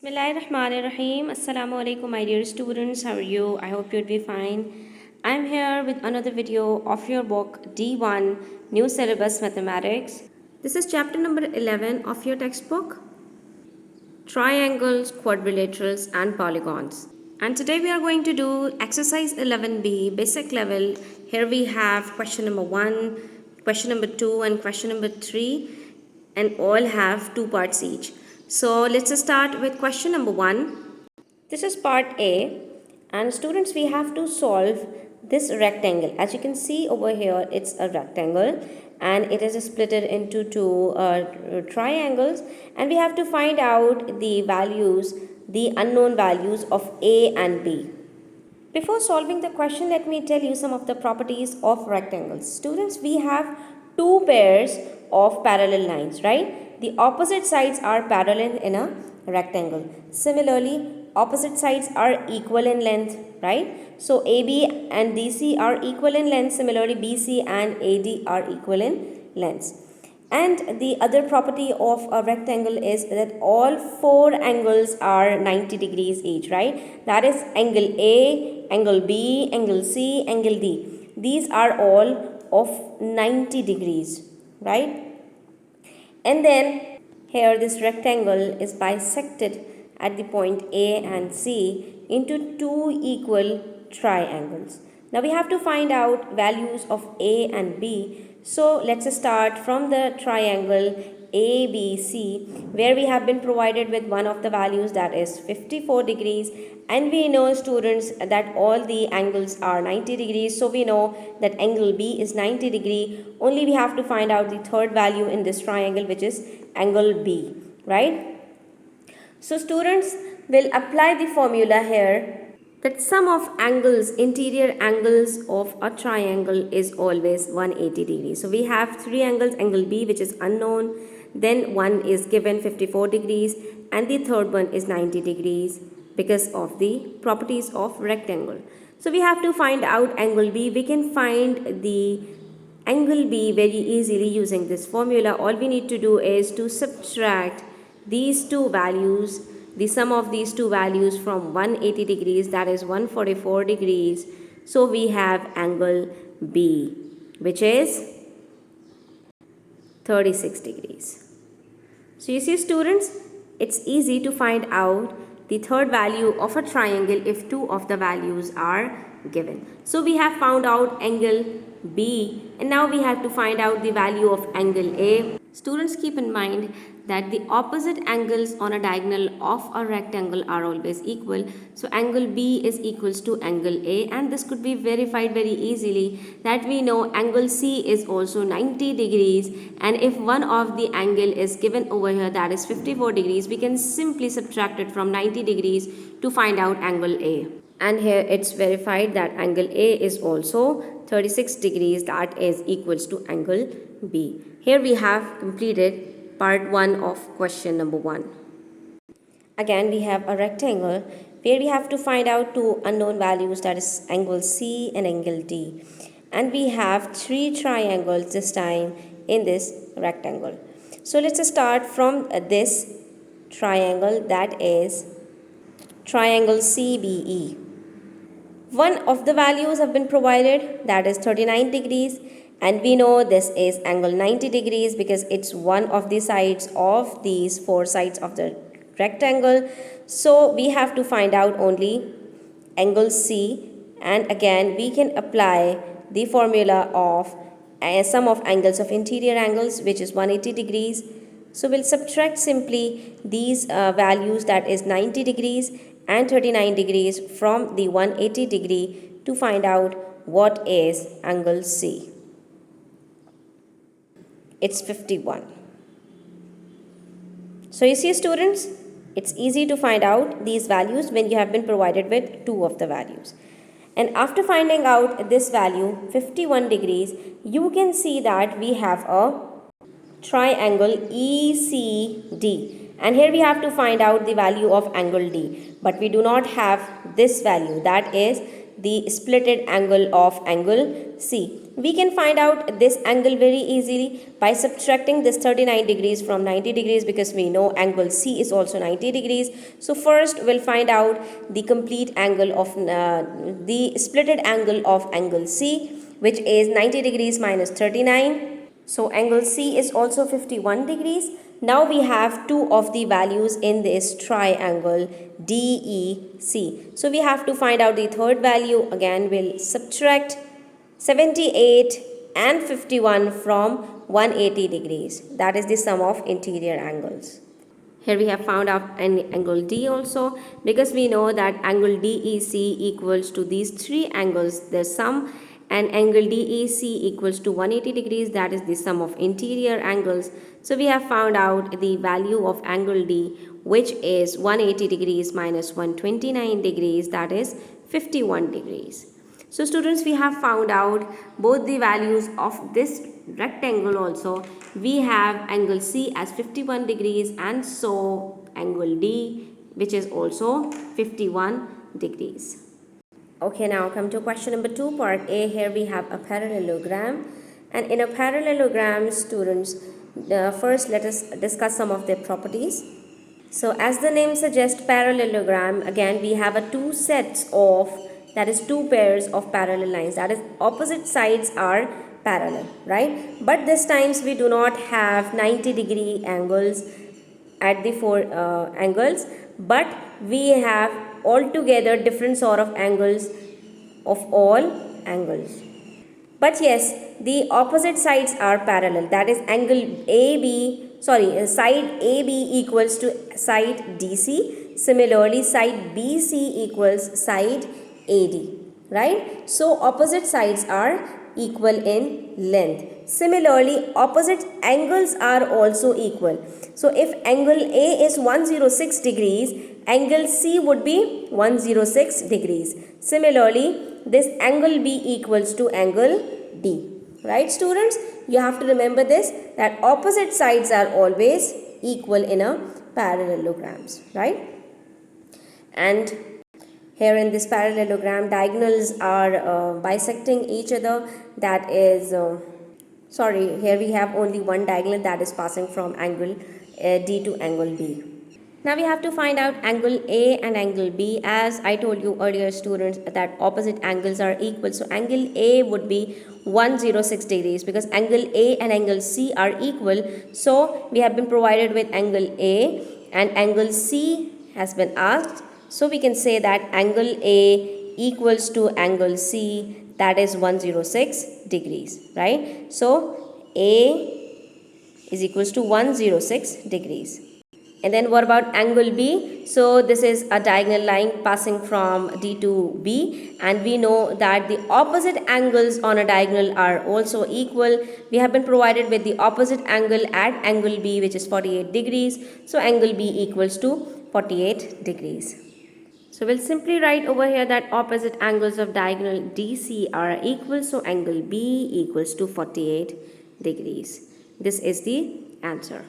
Bismillahirrahmanirrahim. Assalamu alaikum, my dear students. How are you? I hope you'd be fine. I'm here with another video of your book D1 New Syllabus Mathematics. This is chapter number 11 of your textbook, Triangles, Quadrilaterals and Polygons. And today we are going to do exercise 11b, basic level. Here we have question number 1, question number 2 and question number 3, and all have 2 parts each. So let's start with question number 1. This is part A, and students, we have to solve this rectangle. As you can see over here, it's a rectangle and it is split into two triangles, and we have to find out the values, the unknown values of A and B. Before solving the question, let me tell you some of the properties of rectangles. Students, we have two pairs of parallel lines, right? The opposite sides are parallel in a rectangle. Similarly, opposite sides are equal in length, right? So AB and DC are equal in length. Similarly, BC and AD are equal in lengths. And the other property of a rectangle is that all four angles are 90 degrees each, right? That is angle A, angle B, angle C, angle D. These are all of 90 degrees, right? And then here this rectangle is bisected at the point A and C into two equal triangles. Now we have to find out values of A and B. So let's start from the triangle ABC, where we have been provided with one of the values, that is 54 degrees, and we know, students, that all the angles are 90 degrees. So we know that angle B is 90 degree. Only we have to find out the third value in this triangle, which is angle B, right? So students will apply the formula here that sum of angles, interior angles of a triangle is always 180 degrees. So we have three angles, angle B, which is unknown, then one is given 54 degrees, and the third one is 90 degrees because of the properties of rectangle. So we have to find out angle B. We can find the angle B very easily using this formula. All we need to do is to subtract these two values, the sum of these two values from 180 degrees, that is 144 degrees. So we have angle B, which is 36 degrees. So you see, students, it's easy to find out the third value of a triangle if two of the values are given. So we have found out angle B, and now we have to find out the value of angle A. Students, keep in mind that the opposite angles on a diagonal of a rectangle are always equal. So angle B is equals to angle A, and this could be verified very easily that we know angle C is also 90 degrees, and if one of the angle is given over here, that is 54 degrees, we can simply subtract it from 90 degrees to find out angle A. And here it's verified that angle A is also 36 degrees, that is equals to angle B. Here we have completed part 1 of question number 1. Again, we have a rectangle where we have to find out two unknown values, that is angle C and angle D. And we have three triangles this time in this rectangle. So let's start from this triangle, that is triangle CBE. One of the values have been provided, that is 39 degrees, and we know this is angle 90 degrees because it's one of the sides of these four sides of the rectangle. So we have to find out only angle C, and again we can apply the formula of sum of angles of interior angles, which is 180 degrees. So we'll subtract simply these values, that is 90 degrees and 39 degrees, from the 180 degree to find out what is angle C. It's 51. So you see, students, it's easy to find out these values when you have been provided with two of the values. And after finding out this value 51 degrees, you can see that we have a triangle ECD. And here we have to find out the value of angle D. But we do not have this value, that is the splitted angle of angle C. We can find out this angle very easily by subtracting this 39 degrees from 90 degrees, because we know angle C is also 90 degrees. So first we'll find out the complete angle of the splitted angle of angle C, which is 90 degrees minus 39. So angle C is also 51 degrees. Now we have two of the values in this triangle DEC. So we have to find out the third value. Again, we'll subtract 78 and 51 from 180 degrees. That is the sum of interior angles. Here we have found out an angle D also, because we know that angle DEC equals to these three angles, their sum, and angle DEC equals to 180 degrees, that is the sum of interior angles. So we have found out the value of angle D, which is 180 degrees minus 129 degrees, that is 51 degrees. So students, we have found out both the values of this rectangle also. We have angle C as 51 degrees and so angle D, which is also 51 degrees. Okay, now come to question number 2, part A. Here we have a parallelogram, and in a parallelogram, students, first let us discuss some of their properties. So as the name suggests, parallelogram, again we have a two sets of, that is two pairs of parallel lines, that is opposite sides are parallel, right? But this times we do not have 90 degree angles at the four angles, but we have altogether different sort of angles of all angles. But yes, the opposite sides are parallel, that is angle side AB equals to side DC. Similarly, side BC equals side AD, right? So opposite sides are equal in length. Similarly, opposite angles are also equal. So if angle A is 106 degrees, angle C would be 106 degrees. Similarly, this angle B equals to angle D. Right, students? You have to remember this, that opposite sides are always equal in a parallelograms, right? And here in this parallelogram, diagonals are bisecting each other. That is, here we have only one diagonal that is passing from angle D to angle B. Now we have to find out angle A and angle B. As I told you earlier, students, that opposite angles are equal. So angle A would be 106 degrees, because angle A and angle C are equal. So we have been provided with angle A and angle C has been asked. So we can say that angle A equals to angle C, that is 106 degrees, right? So A is equals to 106 degrees. And then what about angle B? So this is a diagonal line passing from D to B, and we know that the opposite angles on a diagonal are also equal. We have been provided with the opposite angle at angle B, which is 48 degrees. So angle B equals to 48 degrees. So we'll simply write over here that opposite angles of diagonal DC are equal. So angle B equals to 48 degrees. This is the answer.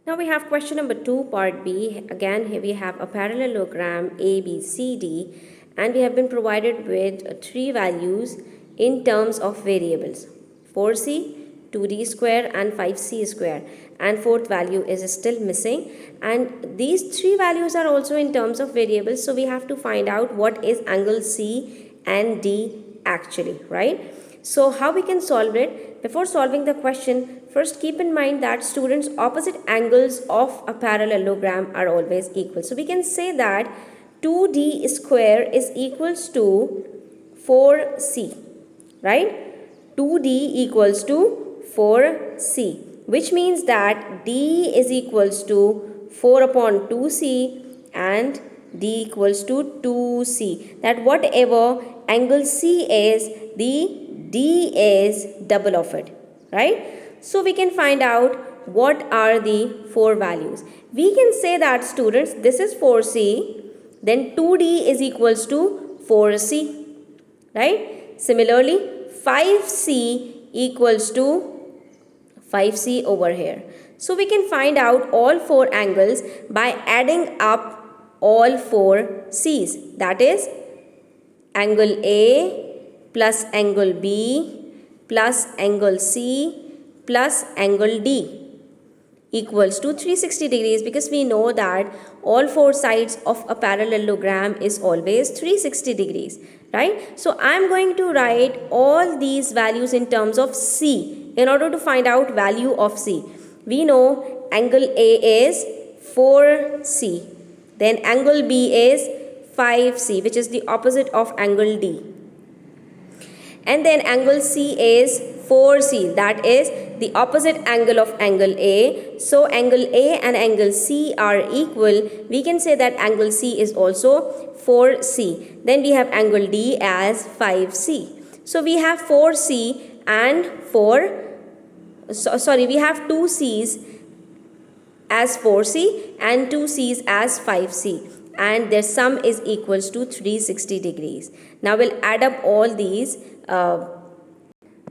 Now we have question number 2, part B. Again, here we have a parallelogram ABCD, and we have been provided with three values in terms of variables: 4c, 2d square and 5c square, and fourth value is still missing. And these three values are also in terms of variables, so we have to find out what is angle C and D actually, right? So how we can solve it? Before solving the question, first keep in mind that students, opposite angles of a parallelogram are always equal. So we can say that 2d square is equals to 4c, right? 2d equals to 4c, which means that d is equals to 4 upon 2c and d equals to 2c. That whatever angle C is, the D is double of it, right? So we can find out what are the four values. We can say that, students, this is 4c, then 2d is equals to 4c, right? Similarly, 5c equals to 5c over here. So we can find out all four angles by adding up all four c's. That is angle A plus angle B plus angle C plus angle D equals to 360 degrees, because we know that all four sides of a parallelogram is always 360 degrees, right? So I am going to write all these values in terms of C in order to find out value of C. We know angle A is 4C, then angle B is 5C, which is the opposite of angle D, and then angle C is 4C, that is the opposite angle of angle A. So angle A and angle C are equal. We can say that angle C is also 4C. Then we have angle D as 5C. So we have 4C and we have 2 C's as 4C and 2 C's as 5C, and their sum is equals to 360 degrees. Now we'll add up all these.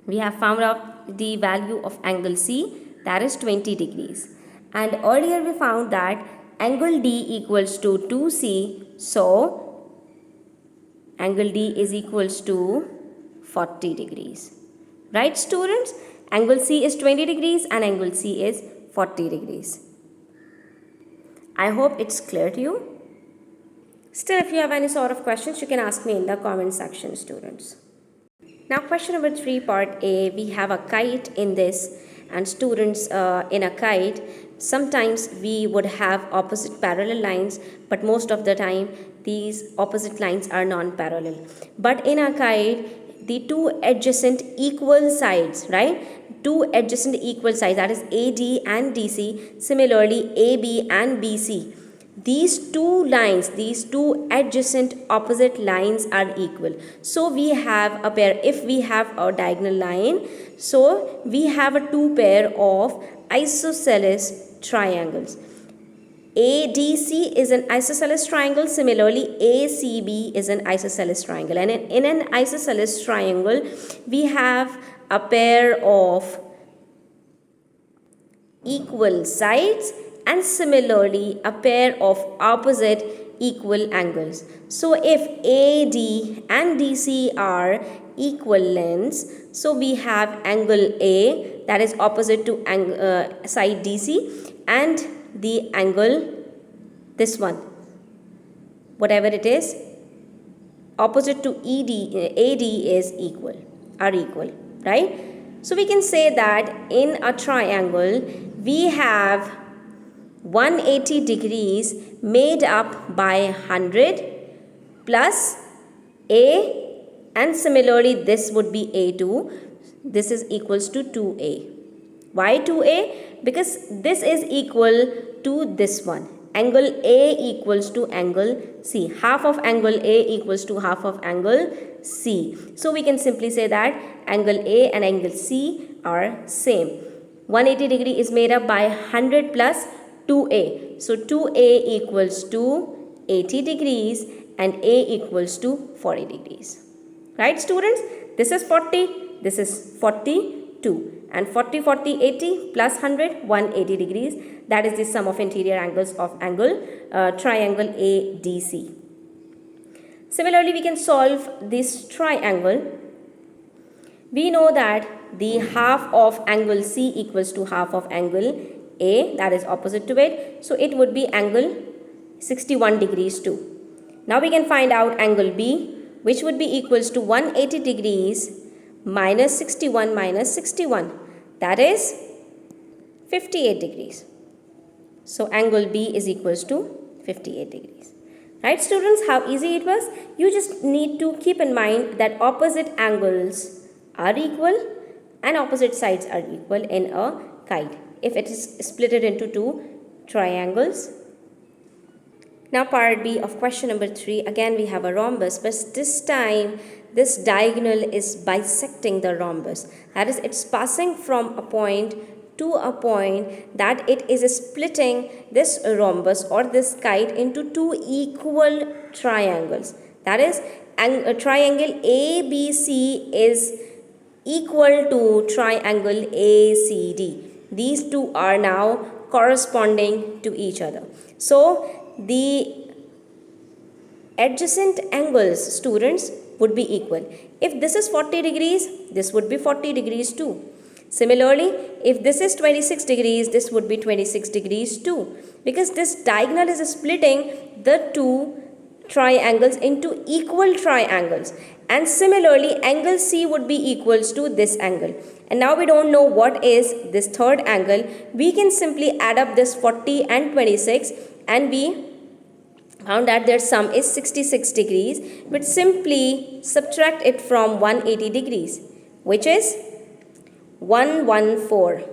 We have found out the value of angle C, that is 20 degrees. And earlier we found that angle D equals to 2C, so angle D is equals to 40 degrees. Right, students? Angle C is 20 degrees and angle C is 40 degrees. I hope it's clear to you. Still, if you have any sort of questions, you can ask me in the comment section, students. Now question number 3, part A, we have a kite in this, and students, in a kite, sometimes we would have opposite parallel lines, but most of the time these opposite lines are non-parallel. But in a kite, the two adjacent equal sides, right? Two adjacent equal sides, that is AD and DC, similarly AB and BC. These two lines, these two adjacent opposite lines are equal. So we have a pair, if we have a diagonal line, so we have a two pair of isosceles triangles. ADC is an isosceles triangle, similarly ACB is an isosceles triangle. And in an isosceles triangle, we have a pair of equal sides and similarly a pair of opposite equal angles. So if AD and DC are equal lengths, so we have angle A, that is opposite to side DC, and the angle, this one, whatever it is, opposite to AD is equal, right? So we can say that in a triangle we have 180 degrees made up by 100 plus A, and similarly this would be A2. This is equals to 2A. Why 2A? Because this is equal to this one. Angle A equals to angle C. Half of angle A equals to half of angle C. So we can simply say that angle A and angle C are same. 180 degree is made up by 100 plus 2A. So 2A equals to 80 degrees and A equals to 40 degrees. Right, students? This is 40, this is 42. And 40, 40, 80 plus 100, 180 degrees. That is the sum of interior angles of triangle ADC. Similarly, we can solve this triangle. We know that the half of angle C equals to half of angle A, that is opposite to it. So it would be angle 61 degrees too. Now we can find out angle B, which would be equals to 180 degrees minus 61 minus 61. That is 58 degrees. So angle B is equals to 58 degrees. Right, students, how easy it was? You just need to keep in mind that opposite angles are equal and opposite sides are equal in a kite if it is split into two triangles. Now part B of question number 3, again we have a rhombus, but this time this diagonal is bisecting the rhombus. That is, it's passing from a point to a point, that it is splitting this rhombus or this kite into two equal triangles. That is, a triangle ABC is equal to triangle ACD. These two are now corresponding to each other. So the adjacent angles, students, would be equal. If this is 40 degrees, this would be 40 degrees too. Similarly, if this is 26 degrees, this would be 26 degrees too. Because this diagonal is splitting the two triangles into equal triangles. And similarly, angle C would be equals to this angle. And now we don't know what is this third angle. We can simply add up this 40 and 26 and we found that their sum is 66 degrees. But simply subtract it from 180 degrees, which is 114.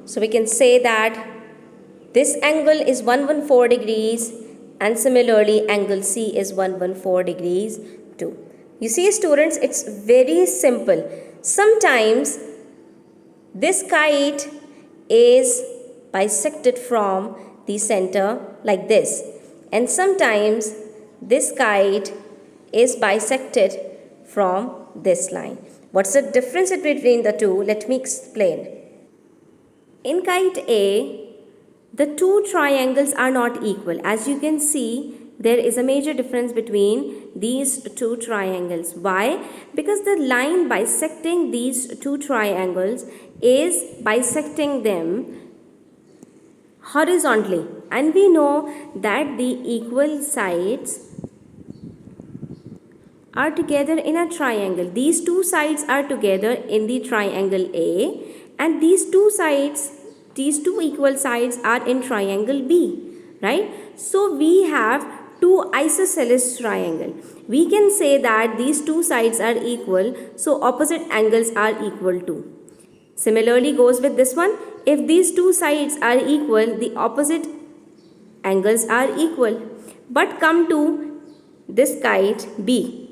So we can say that this angle is 114 degrees and similarly angle C is 114 degrees too. You see students, it's very simple. Sometimes this kite is bisected from the center like this, and sometimes this kite is bisected from this line. What's the difference between the two? Let me explain. In kite A, the two triangles are not equal. As you can see, there is a major difference between these two triangles. Why? Because the line bisecting these two triangles is bisecting them horizontally, and we know that the equal sides are together in a triangle. These two sides are together in the triangle A, and these two equal sides are in triangle B, right? So we have two isosceles triangle. We can say that these two sides are equal, so opposite angles are equal too. Similarly goes with this one. If these two sides are equal, the opposite angles are equal. But come to this kite B.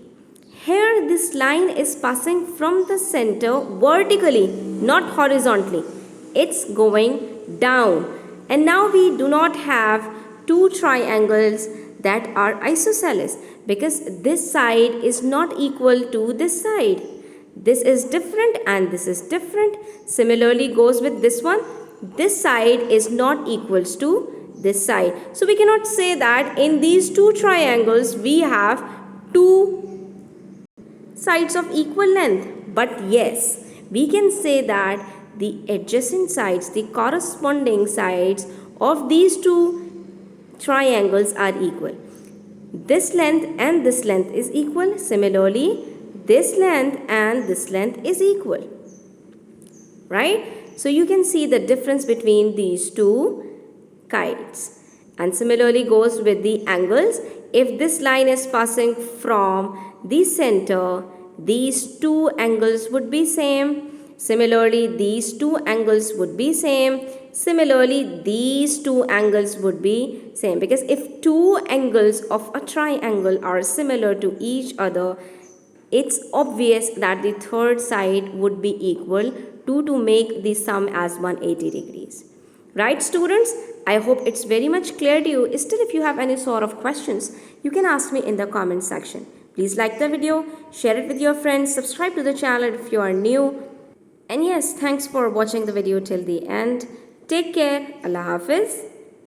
Here this line is passing from the center vertically, not horizontally. It's going down. And now we do not have two triangles that are isosceles because this side is not equal to this side. This is different and this is different. Similarly goes with this one. This side is not equals to this side. So we cannot say that in these two triangles we have two sides of equal length. But yes, we can say that the adjacent sides, the corresponding sides of these two triangles are equal. This length and this length is equal. Similarly, this length and this length is equal. Right? So you can see the difference between these two kites. And similarly goes with the angles. If this line is passing from the center, these two angles would be same. Similarly, these two angles would be same. Similarly, these two angles would be same. Because if two angles of a triangle are similar to each other, it's obvious that the third side would be equal to make the sum as 180 degrees. Right, students? I hope it's very much clear to you. Still, if you have any sort of questions, you can ask me in the comment section. Please like the video, share it with your friends, subscribe to the channel if you are new. And yes, thanks for watching the video till the end. Take care. Allah Hafiz.